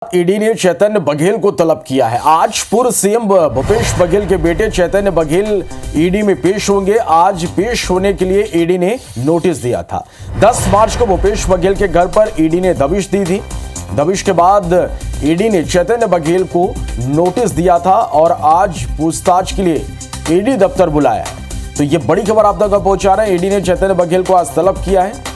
ED ने चैतन्य बघेल को तलब किया है। आज पूर्व सीएम भूपेश बघेल के बेटे चैतन्य बघेल ईडी में पेश होंगे। आज पेश होने के लिए ईडी ने नोटिस दिया था। 10 मार्च को भूपेश बघेल के घर पर ईडी ने दबिश दी थी। दबिश के बाद ईडी ने चैतन्य बघेल को नोटिस दिया था और आज पूछताछ के लिए ईडी दफ्तर बुलाया है। तो ये बड़ी खबर आप तक पहुंचा रहे हैं। ईडी ने चैतन्य बघेल को आज तलब किया है।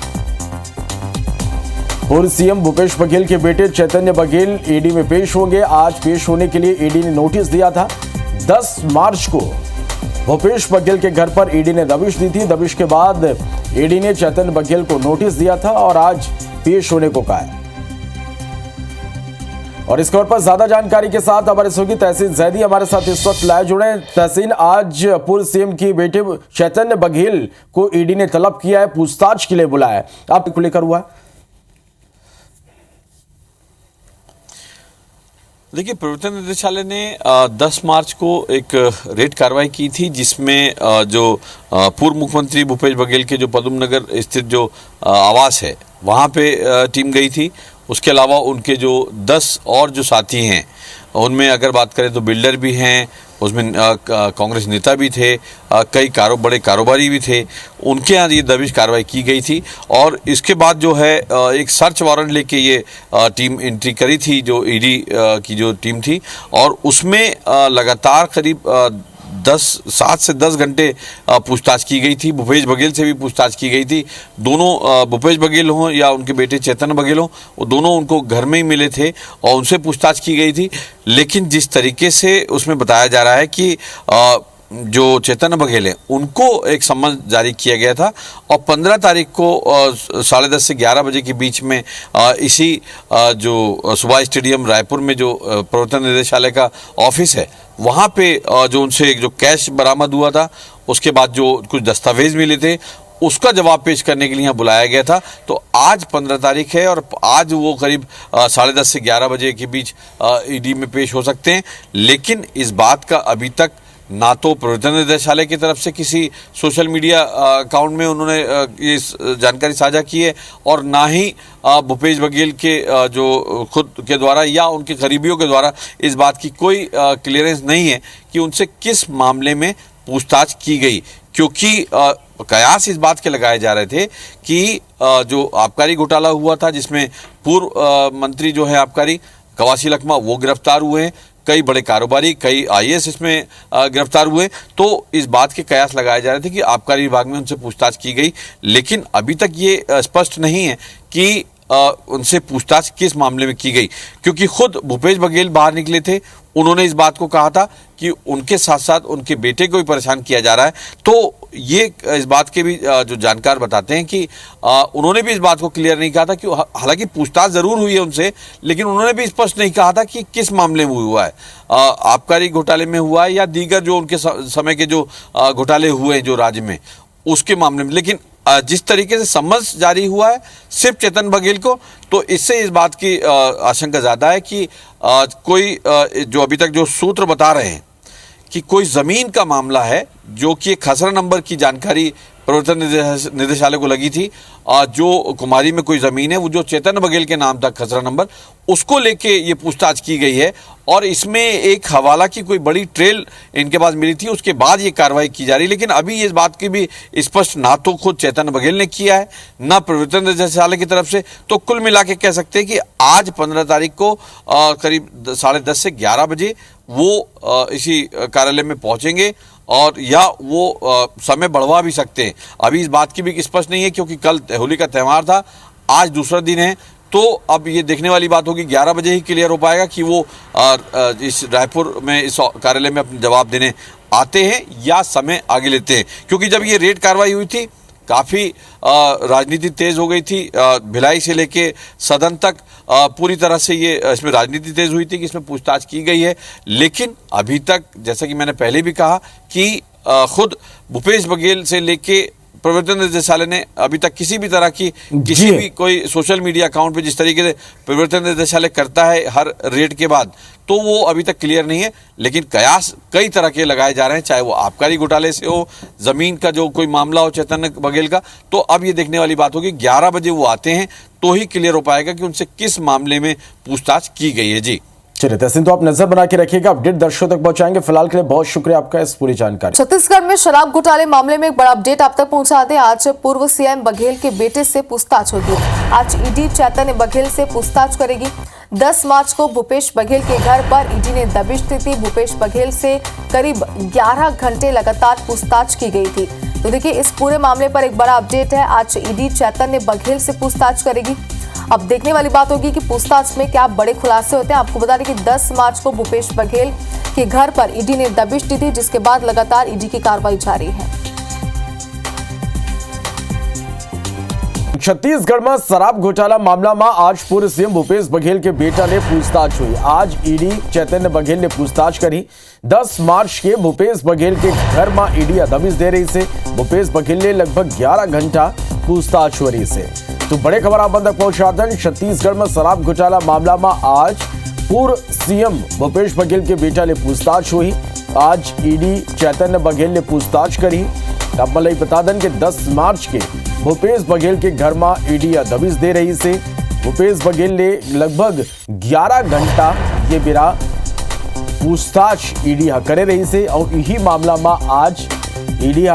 पूर्व सीएम भूपेश बघेल के बेटे चैतन्य बघेल ईडी में पेश होंगे। आज पेश होने के लिए ईडी ने नोटिस दिया था। 10 मार्च को भूपेश बघेल के घर पर ईडी ने दबिश दी थी। दबिश के बाद ईडी ने चैतन्य बघेल को नोटिस दिया था और आज पेश होने को कहा है। और इस खबर पर ज्यादा जानकारी के साथ हमारे सहयोगी तहसीन जैदी हमारे साथ इस वक्त लाइव जुड़े हैं। तहसीन, आज पूर्व सीएम की बेटे चैतन्य बघेल को ईडी ने तलब किया है, पूछताछ के लिए बुलाया है। आपको लेकर हुआ है? देखिए, प्रवर्तन निदेशालय ने 10 मार्च को एक रेड कार्रवाई की थी, जिसमें जो पूर्व मुख्यमंत्री भूपेश बघेल के जो पदम नगर स्थित जो आवास है वहाँ पे टीम गई थी। उसके अलावा उनके जो 10 और जो साथी हैं उनमें अगर बात करें तो बिल्डर भी हैं, उसमें कांग्रेस नेता भी थे, कई बड़े कारोबारी भी थे। उनके यहाँ ये दबिश कार्रवाई की गई थी और इसके बाद जो है एक सर्च वारंट लेके ये टीम एंट्री करी थी, जो ईडी की जो टीम थी, और उसमें लगातार करीब 7 से 10 घंटे पूछताछ की गई थी। भूपेश बघेल से भी पूछताछ की गई थी। दोनों भूपेश बघेल हों या उनके बेटे चैतन्य बघेल हों, वो दोनों उनको घर में ही मिले थे और उनसे पूछताछ की गई थी। लेकिन जिस तरीके से उसमें बताया जा रहा है कि जो चैतन्य बघेल हैं उनको एक सम्मन जारी किया गया था और 15 तारीख को 10:30 से 11 बजे के बीच में इसी जो सुभाष स्टेडियम रायपुर में जो प्रवर्तन निदेशालय का ऑफिस है वहाँ पे जो उनसे जो कैश बरामद हुआ था, उसके बाद जो कुछ दस्तावेज मिले थे, उसका जवाब पेश करने के लिए यहाँ बुलाया गया था। तो आज 15 तारीख है और आज वो करीब 10:30 से 11 बजे के बीच ईडी में पेश हो सकते हैं। लेकिन इस बात का अभी तक ना तो प्रवर्तन निदेशालय की तरफ से किसी सोशल मीडिया अकाउंट में उन्होंने ये जानकारी साझा की है और ना ही भूपेश बघेल के जो खुद के द्वारा या उनके करीबियों के द्वारा इस बात की कोई क्लियरेंस नहीं है कि उनसे किस मामले में पूछताछ की गई। क्योंकि कयास इस बात के लगाए जा रहे थे कि जो आबकारी घोटाला हुआ था, जिसमें पूर्व मंत्री जो है आबकारी कवासी लखमा वो गिरफ्तार हुए हैं, कई बड़े कारोबारी, कई आईएएस इसमें गिरफ्तार हुए। तो इस बात के कयास लगाए जा रहे थे कि आबकारी विभाग में उनसे पूछताछ की गई। लेकिन अभी तक ये स्पष्ट नहीं है कि उनसे पूछताछ किस मामले में की गई, क्योंकि खुद भूपेश बघेल बाहर निकले थे। उन्होंने इस बात को कहा था कि उनके साथ साथ उनके बेटे को भी परेशान किया जा रहा है। तो ये इस बात के भी जो जानकार बताते हैं कि उन्होंने भी इस बात को क्लियर नहीं कहा था कि हालांकि पूछताछ जरूर हुई है उनसे, लेकिन उन्होंने भी स्पष्ट नहीं कहा था कि किस मामले में हुआ है, आबकारी घोटाले में हुआ है या दीगर जो उनके समय के जो घोटाले हुए हैं जो राज्य में, उसके मामले में। लेकिन जिस तरीके से समन्स जारी हुआ है सिर्फ चैतन्य बघेल को, तो इससे इस बात की आशंका ज़्यादा है कि कोई जो अभी तक जो सूत्र बता रहे हैं कि कोई ज़मीन का मामला है, जो कि एक खसरा नंबर की जानकारी प्रवर्तन निदेशालय को लगी थी। जो कुमारी में कोई ज़मीन है, वो जो चैतन्य बघेल के नाम था खसरा नंबर, उसको लेके ये पूछताछ की गई है और इसमें एक हवाला की कोई बड़ी ट्रेल इनके पास मिली थी। उसके बाद ये कार्रवाई की जा रही है। लेकिन अभी इस बात की भी स्पष्ट ना तो खुद चैतन्य बघेल ने किया है, ना प्रवर्तन निदेशालय की तरफ से। तो कुल मिला के कह सकते हैं कि आज 15 तारीख को करीब 10:30 से 11 बजे वो इसी कार्यालय में पहुंचेंगे और या वो समय बढ़वा भी सकते हैं। अभी इस बात की भी स्पष्ट नहीं है, क्योंकि कल होली का त्यौहार था, आज दूसरा दिन है। तो अब ये देखने वाली बात होगी, 11 बजे ही क्लियर हो पाएगा कि वो इस रायपुर में इस कार्यालय में अपने जवाब देने आते हैं या समय आगे लेते हैं। क्योंकि जब ये रेड कार्रवाई हुई थी, काफ़ी राजनीति तेज़ हो गई थी। भिलाई से लेके सदन तक पूरी तरह से ये इसमें राजनीति तेज़ हुई थी कि इसमें पूछताछ की गई है। लेकिन अभी तक, जैसा कि मैंने पहले भी कहा, कि खुद भूपेश बघेल से लेके प्रवर्तन निदेशालय ने अभी तक किसी भी तरह की किसी भी कोई सोशल मीडिया अकाउंट पे जिस तरीके से प्रवर्तन निदेशालय करता है हर रेड के बाद, तो वो अभी तक क्लियर नहीं है। लेकिन कयास कई तरह के लगाए जा रहे हैं, चाहे वो आबकारी घोटाले से हो, जमीन का जो कोई मामला हो चैतन्य बघेल का। तो अब ये देखने वाली बात होगी 11 बजे वो आते हैं तो ही क्लियर हो पाएगा कि उनसे किस मामले में पूछताछ की गई है। जी चलिए तहसीन, तो आप नजर बना के रखिएगा, अपडेट दर्शकों तक पहुंचाएंगे। फिलहाल के लिए बहुत शुक्रिया आपका इस पूरी जानकारी। छत्तीसगढ़ में शराब घोटाले मामले में एक बड़ा अपडेट आप तक पहुंचा दें। आज पूर्व सीएम बघेल के बेटे से पूछताछ होगी। आज ईडी चैतन्य बघेल से पूछताछ करेगी। 10 मार्च को भूपेश बघेल के घर पर ईडी ने दबिश दी थी। भूपेश बघेल से करीब 11 घंटे लगातार पूछताछ की गई थी। तो देखिए, इस पूरे मामले पर एक बड़ा अपडेट है। आज ईडी चैतन्य बघेल से पूछताछ करेगी। अब देखने वाली बात होगी कि पूछताछ में क्या बड़े खुलासे होते हैं। आपको बता दें कि 10 मार्च को भूपेश बघेल के घर पर ईडी ने दबिश दी थी, जिसके बाद लगातार ईडी की कार्रवाई जारी है। छत्तीसगढ़ में शराब घोटाला मामला में आज पूर्व सीएम भूपेश बघेल के बेटा ने पूछताछ हुई। आज ईडी चैतन्य बघेल ने पूछताछ करी। 10 मार्च के भूपेश बघेल के घर में ईडी दबिश दे रही से भूपेश बघेल ने लगभग 11 घंटा पूछताछ हो रही से। तो बड़े खबर आप तक पहुंचा दें। छत्तीसगढ़ में शराब घोटाला मामला में आज पूर्व सीएम भूपेश बघेल के बेटा ने पूछताछ हुई। आज ईडी चैतन्य बघेल ने पूछताछ करी। अब मैं बता दें कि 10 मार्च के भूपेश बघेल के घर में ईडी दबिश दे रही से भूपेश बघेल ने लगभग 11 घंटा ये बेरा पूछताछ ईडी करे रही से। और यही मामला में आज ईडी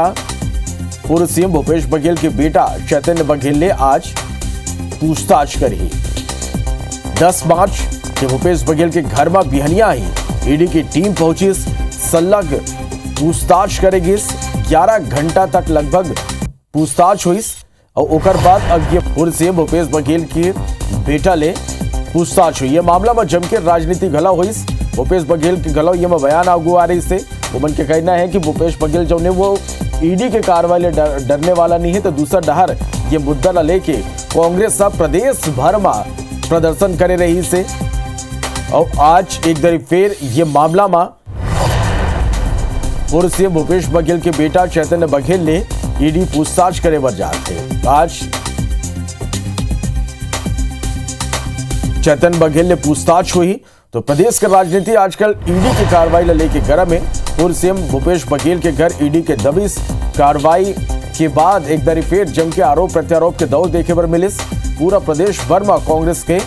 पूर्व सीएम भूपेश बघेल के बेटा चैतन्य बघेल ने आज पूछताछ करी। 10 मार्च के भूपेश बघेल के घर में बिहनिया ही ईडी की टीम पहुंची। संलग्न पूछताछ करेगी। 11 घंटा तक लगभग पूछताछ हुई और ओकर बाद अब ये पूर्व सीएम भूपेश बघेल के बेटा ले पूछताछ हुई। ये मामला में जम के राजनीति गला हुई। भूपेश बघेल के गला ये में बयान आगू आ रही से उमन के कहना है कि भूपेश बघेल जो ने वो ईडी के कार्रवाई ले डरने वाला नहीं है। तो दूसरा डहर ये मुद्दा ला लेके कांग्रेस सब प्रदेश भर में प्रदर्शन करे रही से। और आज एक बार फिर ये मामला में पूर्व सीएम भूपेश बघेल के बेटा चैतन्य बघेल ने ईडी पूछताछ करे बर जाते। आज चैतन्य बघेल ने पूछताछ हुई। तो प्रदेश की राजनीति आजकल ईडी की कार्रवाई लेके गर्म है। पूर्व सीएम भूपेश बघेल के घर ईडी के दबिश कार्रवाई के बाद एक बार फिर जम के आरोप प्रत्यारोप के दौर देखे पर मिले। पूरा प्रदेश भर में कांग्रेस के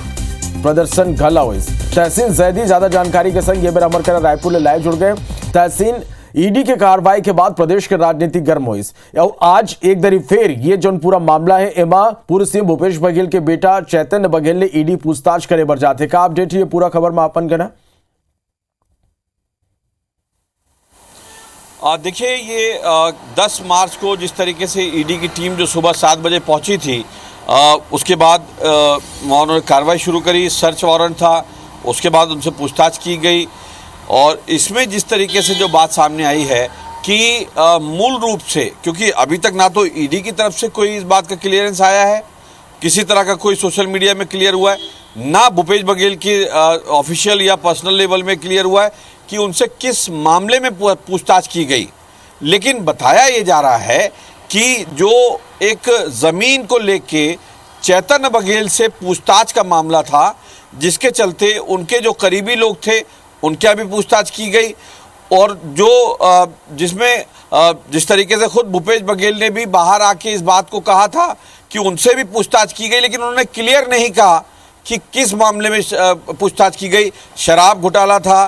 प्रदर्शन घला हुई। तहसीन जैदी ज्यादा जानकारी के संग ये बेर अमर कर रायपुर ले लाइव जुड़ गए। तहसीन, ईडी के कार्रवाई के बाद प्रदेश की राजनीति गर्म हुई और आज एक दरी फिर ये जो पूरा मामला है एमा पूर्व सीएम भूपेश बघेल के बेटा चैतन्य बघेल ने ईडी पूछताछ करे बर जाते। का अपडेट ये पूरा खबर में आपन करना। देखिए, ये 10 मार्च को जिस तरीके से ईडी की टीम जो सुबह 7 बजे पहुंची थी, उसके बाद उन्होंने कार्रवाई शुरू करी। सर्च वारंट था, उसके बाद उनसे पूछताछ की गई। और इसमें जिस तरीके से जो बात सामने आई है कि मूल रूप से, क्योंकि अभी तक ना तो ईडी की तरफ से कोई इस बात का क्लियरेंस आया है, किसी तरह का कोई सोशल मीडिया में क्लियर हुआ है, ना भूपेश बघेल की ऑफिशियल या पर्सनल लेवल में क्लियर हुआ है कि उनसे किस मामले में पूछताछ की गई। लेकिन बताया ये जा रहा है कि जो एक ज़मीन को लेके चैतन्य बघेल से पूछताछ का मामला था, जिसके चलते उनके जो करीबी लोग थे उनके भी पूछताछ की गई। और जो जिसमें जिस तरीके से खुद भूपेश बघेल ने भी बाहर आके इस बात को कहा था कि उनसे भी पूछताछ की गई, लेकिन उन्होंने क्लियर नहीं कहा कि किस मामले में पूछताछ की गई। शराब घोटाला था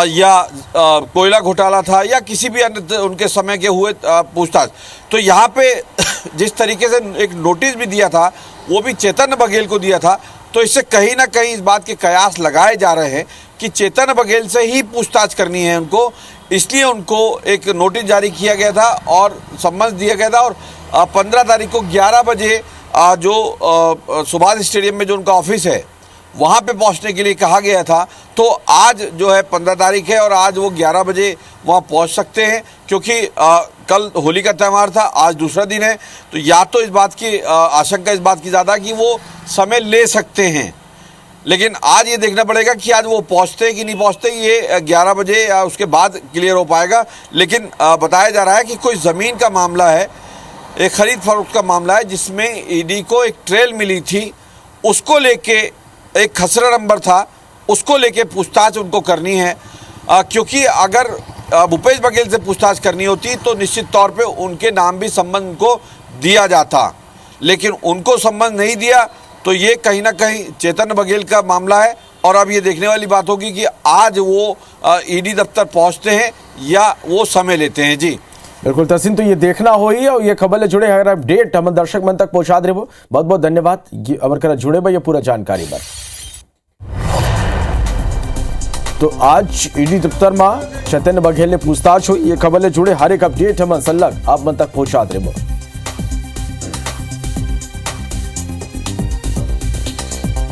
या कोयला घोटाला था या किसी भी अन्य उनके समय के हुए पूछताछ। तो यहाँ पे जिस तरीके से एक नोटिस भी दिया था वो भी चैतन्य बघेल को दिया था। तो इससे कहीं ना कहीं इस बात के कयास लगाए जा रहे हैं कि चैतन्य बघेल से ही पूछताछ करनी है उनको, इसलिए उनको एक नोटिस जारी किया गया था और सम्मन दिया गया था। और 15 तारीख को 11 बजे जो सुभाष स्टेडियम में जो उनका ऑफिस है वहाँ पे पहुँचने के लिए कहा गया था। तो आज जो है 15 तारीख है और आज वो 11 बजे वहाँ पहुँच सकते हैं, क्योंकि कल होली का त्यौहार था, आज दूसरा दिन है। तो या तो इस बात की आशंका इस बात की ज़्यादा कि वो समय ले सकते हैं, लेकिन आज ये देखना पड़ेगा कि आज वो पहुँचते कि नहीं पहुँचते। ये 11 बजे या उसके बाद क्लियर हो पाएगा। लेकिन बताया जा रहा है कि कोई ज़मीन का मामला है एक खरीद फरोख्त का मामला है जिसमें ईडी को एक ट्रेल मिली थी, उसको लेके एक खसरा नंबर था, उसको लेके पूछताछ उनको करनी है। क्योंकि अगर भूपेश बघेल से पूछताछ करनी होती तो निश्चित तौर पे उनके नाम भी संबंध को दिया जाता, लेकिन उनको संबंध नहीं दिया, तो ये कहीं ना कहीं चेतन बघेल का मामला है। और अब ये देखने वाली बात होगी कि आज वो ईडी दफ्तर पहुंचते हैं या वो समय लेते हैं। जी बिल्कुल तहसीन, तो ये देखना हो ही और ये खबर ले जुड़े अगर अपडेट हम दर्शक मन तक पहुंचा दे वो बहुत बहुत धन्यवाद अमर करा जुड़े भाई ये पूरा जानकारी पर। तो आज ईडी दफ्तर में चैतन्य बघेल ने पूछताछ हुई, ये खबर ले जुड़े हर एक अपडेट हम सलग आप मन तक पहुंचा दे वो।